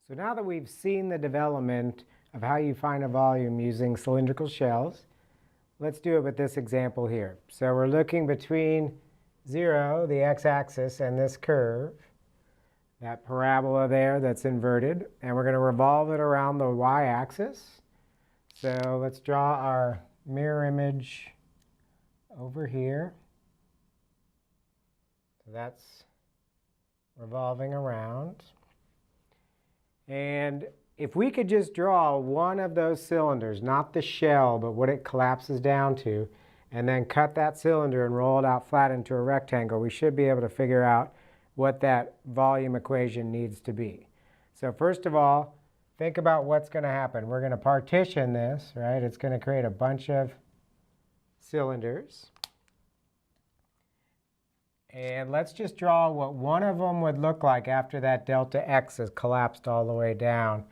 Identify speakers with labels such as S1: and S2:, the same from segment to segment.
S1: So now that we've seen the development of how you find a volume using cylindrical shells, let's do it with this example here. So we're looking between 0, the x-axis, and this curve, that parabola there that's inverted, and we're going to revolve it around the y-axis. So let's draw our mirror image over here. So that's revolving around. And if we could just draw one of those cylinders, not the shell, but what it collapses down to, and then cut that cylinder and roll it out flat into a rectangle, we should be able to figure out what that volume equation needs to be. So first of all, think about what's going to happen. We're going to partition this, right? It's going to create a bunch of cylinders. And let's just draw what one of them would look like after that delta x is collapsed all the way down.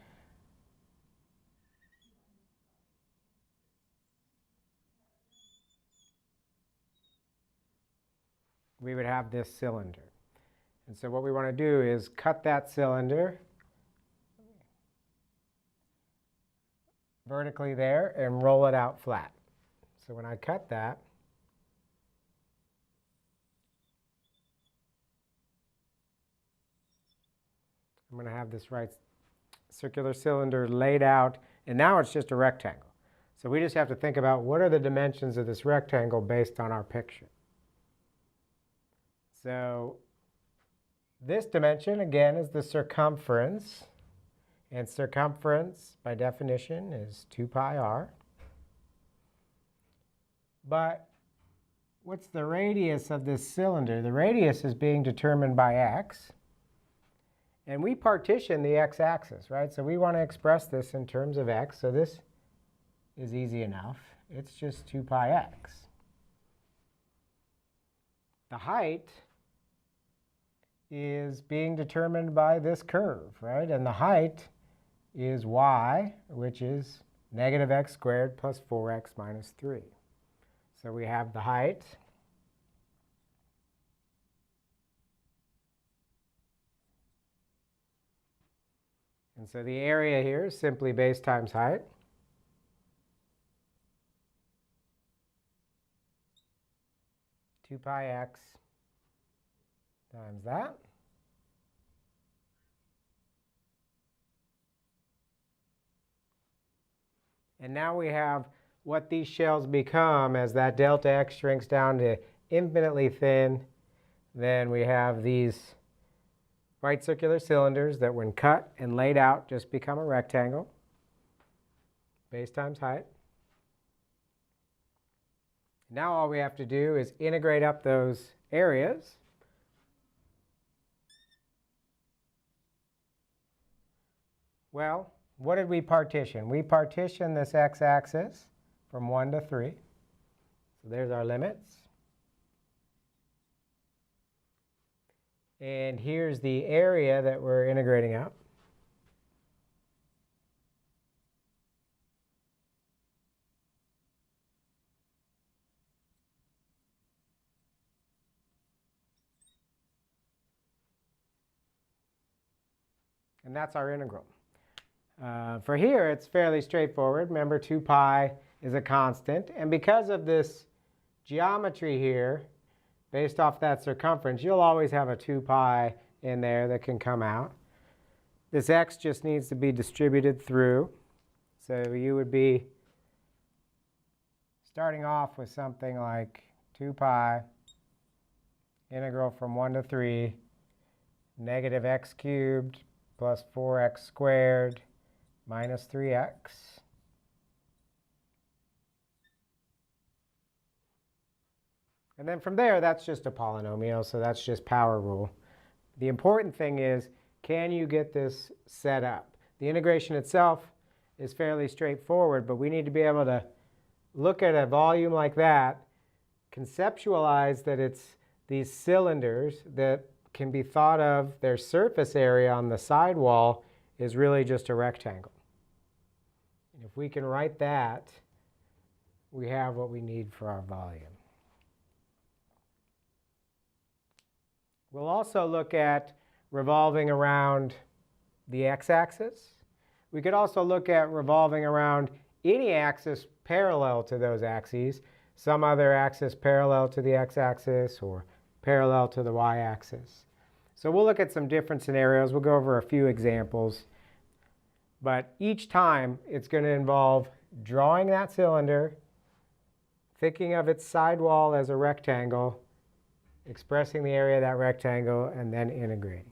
S1: We would have this cylinder. And so what we want to do is cut that cylinder vertically there and roll it out flat. So when I cut that, I'm going to have this right circular cylinder laid out, and now it's just a rectangle. So we just have to think about what are the dimensions of this rectangle based on our picture. So this dimension, again, is the circumference. And circumference, by definition, is 2 pi r. But what's the radius of this cylinder? The radius is being determined by x. And we partition the x-axis, right? So we want to express this in terms of x. So this is easy enough. It's just 2 pi x. The height is being determined by this curve, right? And the height is y, which is negative x squared plus 4x minus 3. So we have the height. And so the area here is simply base times height. Two pi x times that. And now we have what these shells become as that delta x shrinks down to infinitely thin. Then we have these right circular cylinders that when cut and laid out just become a rectangle. Base times height. Now all we have to do is integrate up those areas. Well, what did we partition? We partitioned this x-axis from 1 to 3. So there's our limits. And here's the area that we're integrating up. And that's our integral. For here, it's fairly straightforward. Remember, 2 pi is a constant. And because of this geometry here, based off that circumference, you'll always have a 2 pi in there that can come out. This x just needs to be distributed through. So you would be starting off with something like 2 pi integral from 1 to 3 negative x cubed plus 4x squared minus 3x. And then from there, that's just a polynomial, so that's just power rule. The important thing is, can you get this set up? The integration itself is fairly straightforward, but we need to be able to look at a volume like that, conceptualize that it's these cylinders that can be thought of, their surface area on the sidewall is really just a rectangle. And if we can write that, we have what we need for our volume. We'll also look at revolving around the x-axis. We could also look at revolving around any axis parallel to those axes, some other axis parallel to the x-axis or parallel to the y-axis. So we'll look at some different scenarios. We'll go over a few examples. But each time it's going to involve drawing that cylinder, thinking of its side wall as a rectangle, expressing the area of that rectangle, and then integrating.